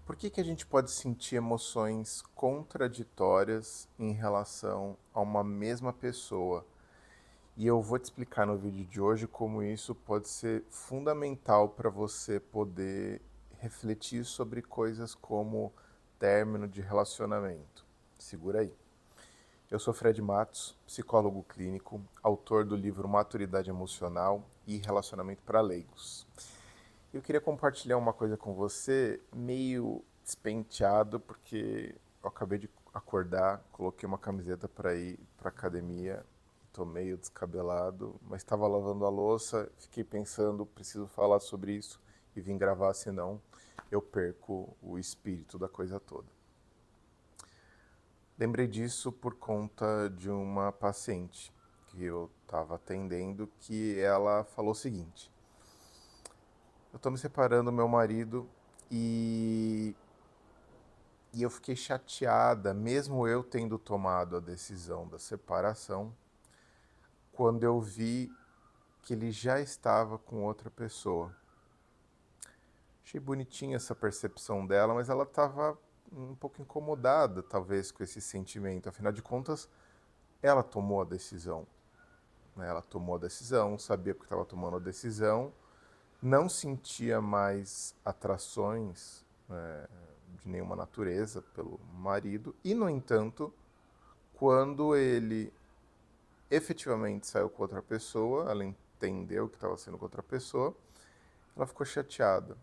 Por que que a gente pode sentir emoções contraditórias em relação a uma mesma pessoa? E eu vou te explicar no vídeo de hoje como isso pode ser fundamental para você poder refletir sobre coisas como término de relacionamento. Segura aí. Eu sou Fred Matos, psicólogo clínico, autor do livro Maturidade Emocional e Relacionamento para Leigos. Eu queria compartilhar uma coisa com você, meio despenteado, porque eu acabei de acordar, coloquei uma camiseta para ir para academia, tô meio descabelado, mas estava lavando a louça, fiquei pensando, preciso falar sobre isso e vim gravar, senão eu perco o espírito da coisa toda. Lembrei disso por conta de uma paciente que eu estava atendendo, que ela falou o seguinte: eu estou me separando do meu marido e, e eu fiquei chateada, mesmo eu tendo tomado a decisão da separação, quando eu vi que ele já estava com outra pessoa. Achei bonitinha essa percepção dela, mas ela estava um pouco incomodada, talvez, com esse sentimento. Afinal de contas, ela tomou a decisão, né? Ela tomou a decisão, sabia porque estava tomando a decisão, não sentia mais atrações de nenhuma natureza pelo marido, e, no entanto, quando ele efetivamente saiu com outra pessoa, ela entendeu que estava sendo com outra pessoa, ela ficou chateada.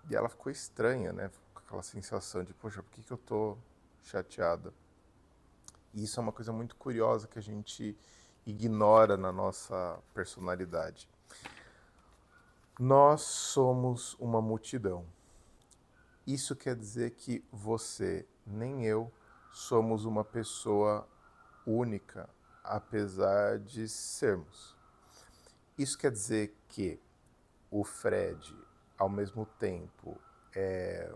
E ela ficou estranha, né? Com aquela sensação de, poxa, por que que eu tô chateada? E isso é uma coisa muito curiosa que a gente ignora na nossa personalidade. Nós somos uma multidão. Isso quer dizer que você, nem eu, somos uma pessoa única, apesar de sermos. Isso quer dizer que o Fred, ao mesmo tempo, é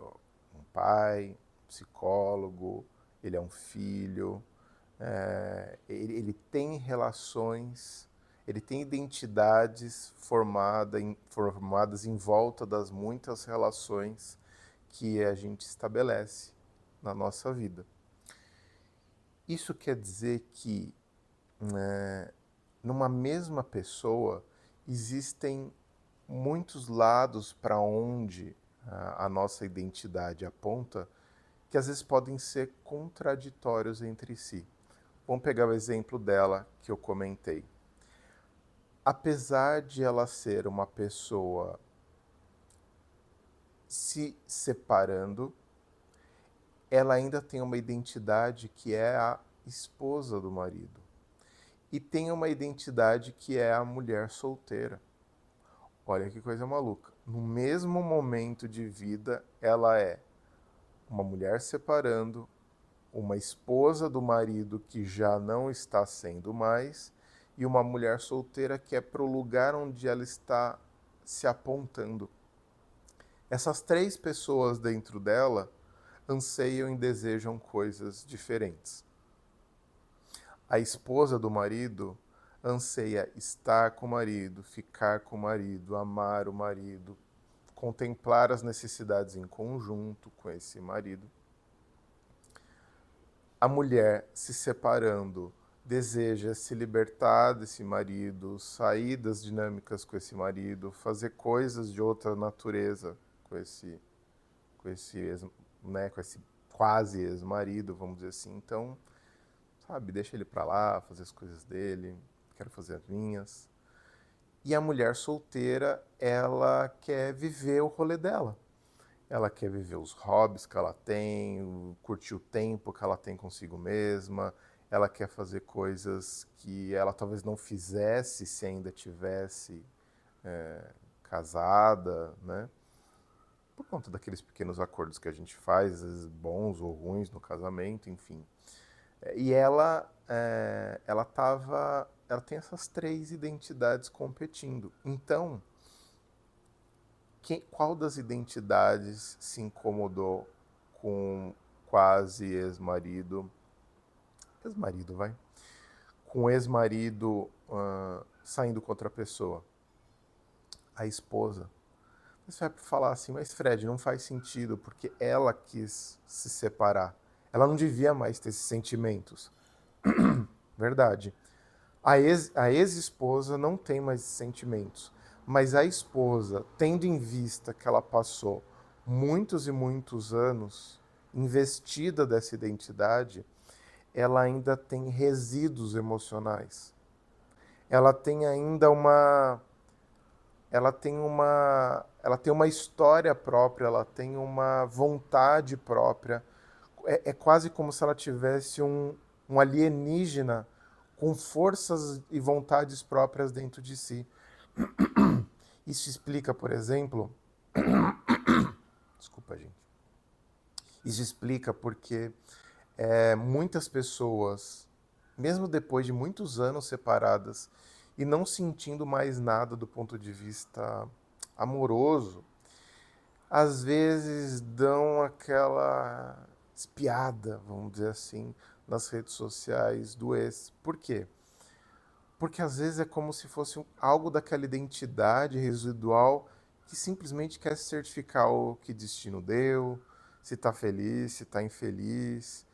um pai, psicólogo, ele é um filho, ele tem relações, ele tem identidades formadas em volta das muitas relações que a gente estabelece na nossa vida. Isso quer dizer que, numa mesma pessoa, existem muitos lados para onde a nossa identidade aponta, que às vezes podem ser contraditórios entre si. Vamos pegar o exemplo dela que eu comentei. Apesar de ela ser uma pessoa se separando, ela ainda tem uma identidade que é a esposa do marido. E tem uma identidade que é a mulher solteira. Olha que coisa maluca. No mesmo momento de vida, ela é uma mulher separando, uma esposa do marido que já não está sendo mais, e uma mulher solteira que é para o lugar onde ela está se apontando. Essas três pessoas dentro dela anseiam e desejam coisas diferentes. A esposa do marido anseia estar com o marido, ficar com o marido, amar o marido, contemplar as necessidades em conjunto com esse marido. A mulher, se separando, deseja se libertar desse marido, sair das dinâmicas com esse marido, fazer coisas de outra natureza com esse né, com esse quase ex-marido, vamos dizer assim. Então, sabe, deixa ele pra lá, fazer as coisas dele, quero fazer as minhas. E a mulher solteira, ela quer viver o rolê dela. Ela quer viver os hobbies que ela tem, curtir o tempo que ela tem consigo mesma. Ela quer fazer coisas que ela talvez não fizesse se ainda tivesse casada, né? Por conta daqueles pequenos acordos que a gente faz, às vezes bons ou ruins no casamento, enfim. E ela tem essas três identidades competindo. Então, qual das identidades se incomodou com quase ex-marido, vai, com ex-marido saindo com outra pessoa? A esposa. Você vai falar assim, mas Fred, não faz sentido, porque ela quis se separar. Ela não devia mais ter esses sentimentos. Verdade. A ex-esposa não tem mais esses sentimentos. Mas a esposa, tendo em vista que ela passou muitos e muitos anos investida dessa identidade, ela ainda tem resíduos emocionais. Ela tem ainda ela tem uma história própria, ela tem uma vontade própria. É quase como se ela tivesse um alienígena com forças e vontades próprias dentro de si. Isso explica, por exemplo, desculpa, gente. Isso explica porque muitas pessoas, mesmo depois de muitos anos separadas e não sentindo mais nada do ponto de vista amoroso, às vezes dão aquela espiada, vamos dizer assim, nas redes sociais do ex. Por quê? Porque às vezes é como se fosse algo daquela identidade residual que simplesmente quer certificar o que destino deu, se está feliz, se está infeliz.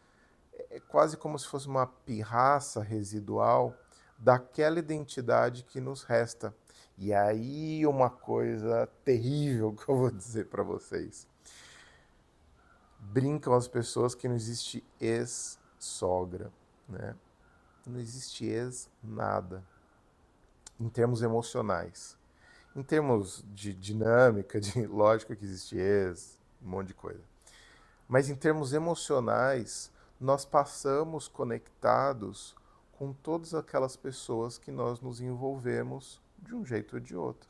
É quase como se fosse uma pirraça residual daquela identidade que nos resta. E aí uma coisa terrível que eu vou dizer para vocês. Brincam as pessoas que não existe ex-sogra, né? Não existe ex-nada, em termos emocionais. Em termos de dinâmica, de lógica que existe ex, um monte de coisa. Mas em termos emocionais, nós passamos conectados com todas aquelas pessoas que nós nos envolvemos de um jeito ou de outro,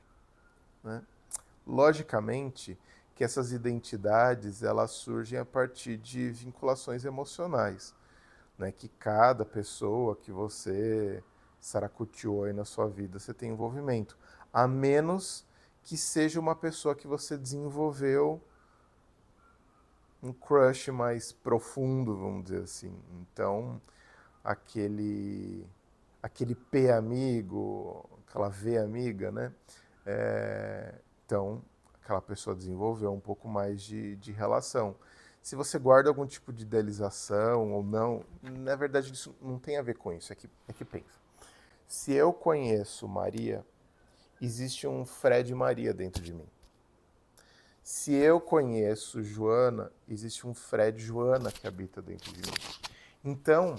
né? Logicamente que essas identidades elas surgem a partir de vinculações emocionais, né? Que cada pessoa que você saracoteou aí na sua vida você tem envolvimento, a menos que seja uma pessoa que você desenvolveu um crush mais profundo, vamos dizer assim. Então, aquele P amigo, aquela V amiga, né? Então, aquela pessoa desenvolveu um pouco mais de relação. Se você guarda algum tipo de idealização ou não, na verdade isso não tem a ver com isso. É que pensa. Se eu conheço Maria, existe um Fred Maria dentro de mim. Se eu conheço Joana, existe um Fred Joana que habita dentro de mim. Então,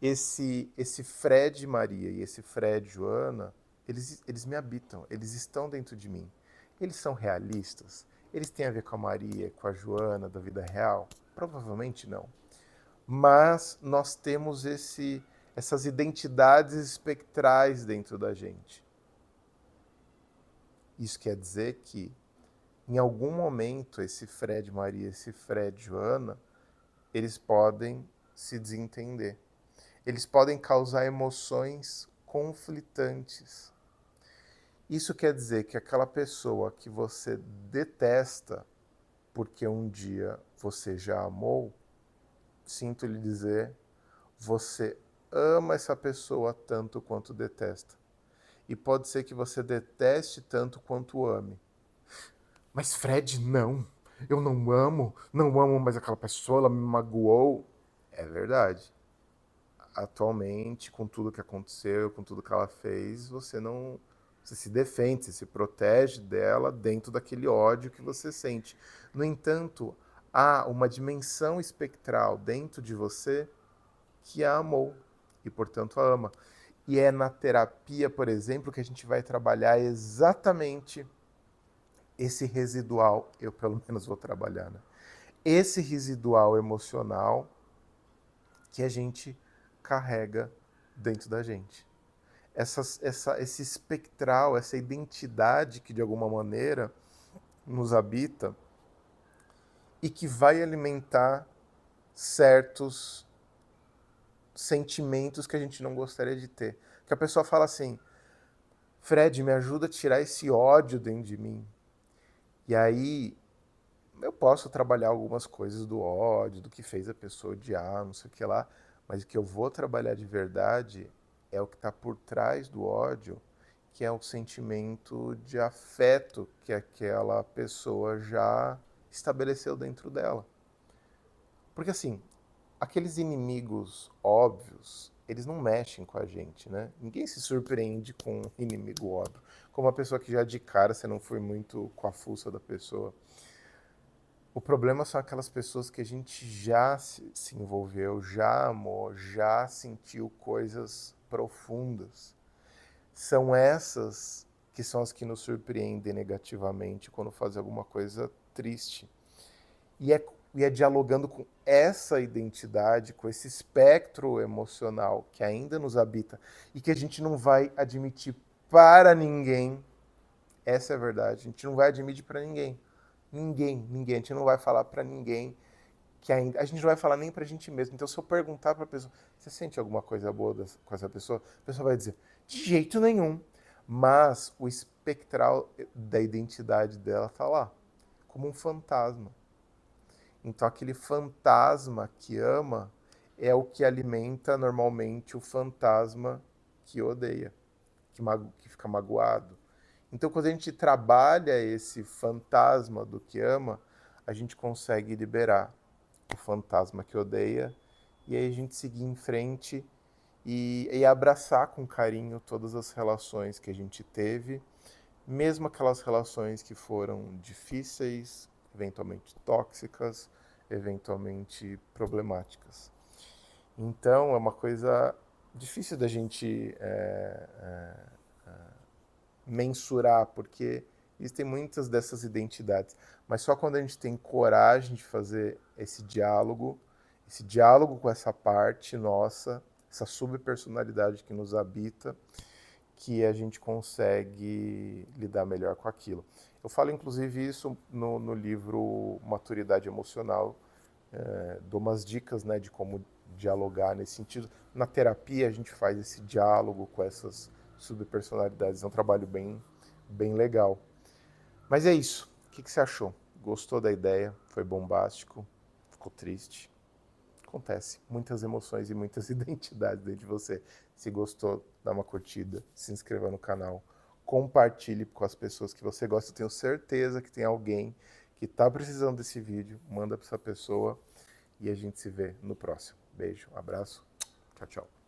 esse Fred Maria e esse Fred Joana, eles me habitam, eles estão dentro de mim. Eles são realistas? Eles têm a ver com a Maria, com a Joana da vida real? Provavelmente não. Mas nós temos essas identidades espectrais dentro da gente. Isso quer dizer que, em algum momento, esse Fred Maria, esse Fred Joana, eles podem se desentender. Eles podem causar emoções conflitantes. Isso quer dizer que aquela pessoa que você detesta porque um dia você já amou, sinto lhe dizer, você ama essa pessoa tanto quanto detesta. E pode ser que você deteste tanto quanto ame. Mas Fred, não. Eu não amo mais aquela pessoa, ela me magoou. É verdade. Atualmente, com tudo que aconteceu, com tudo que ela fez, você se defende, você se protege dela dentro daquele ódio que você sente. No entanto, há uma dimensão espectral dentro de você que a amou e, portanto, a ama. E é na terapia, por exemplo, que a gente vai trabalhar exatamente esse residual, eu pelo menos vou trabalhar, né? Esse residual emocional que a gente carrega dentro da gente. Esse espectral, essa identidade que de alguma maneira nos habita e que vai alimentar certos sentimentos que a gente não gostaria de ter. Que a pessoa fala assim, Fred, me ajuda a tirar esse ódio dentro de mim. E aí eu posso trabalhar algumas coisas do ódio, do que fez a pessoa odiar, não sei o que lá, mas o que eu vou trabalhar de verdade é o que está por trás do ódio que é o sentimento de afeto que aquela pessoa já estabeleceu dentro dela. Porque assim, aqueles inimigos óbvios, eles não mexem com a gente, né? Ninguém se surpreende com um inimigo óbvio. Como uma pessoa que já de cara você não foi muito com a fuça da pessoa. O problema são aquelas pessoas que a gente já se envolveu, já amou, já sentiu coisas profundas. São essas que são as que nos surpreendem negativamente quando fazem alguma coisa triste. E é dialogando com essa identidade, com esse espectro emocional que ainda nos habita e que a gente não vai admitir para ninguém. Essa é a verdade. A gente não vai admitir para ninguém. Ninguém. A gente não vai falar para ninguém que ainda. A gente não vai falar nem pra gente mesmo. Então, se eu perguntar pra pessoa, você sente alguma coisa boa com essa pessoa? A pessoa vai dizer, de jeito nenhum. Mas o espectral da identidade dela tá lá, como um fantasma. Então, aquele fantasma que ama é o que alimenta normalmente o fantasma que odeia, que fica magoado. Então, quando a gente trabalha esse fantasma do que ama, a gente consegue liberar o fantasma que odeia e aí a gente seguir em frente e abraçar com carinho todas as relações que a gente teve, mesmo aquelas relações que foram difíceis, eventualmente tóxicas, eventualmente problemáticas. Então, é uma coisa difícil da gente mensurar, porque existem muitas dessas identidades, mas só quando a gente tem coragem de fazer esse diálogo com essa parte nossa, essa subpersonalidade que nos habita, que a gente consegue lidar melhor com aquilo. Eu falo, inclusive, isso no livro Maturidade Emocional, dou umas dicas, né, de como dialogar nesse sentido. Na terapia, a gente faz esse diálogo com essas subpersonalidades. É um trabalho bem legal. Mas é isso. O que você achou? Gostou da ideia? Foi bombástico? Ficou triste? Acontece. Muitas emoções e muitas identidades dentro de você. Se gostou, dá uma curtida, se inscreva no canal, compartilhe com as pessoas que você gosta. Eu tenho certeza que tem alguém que está precisando desse vídeo. Manda para essa pessoa e a gente se vê no próximo. Beijo, abraço, tchau, tchau.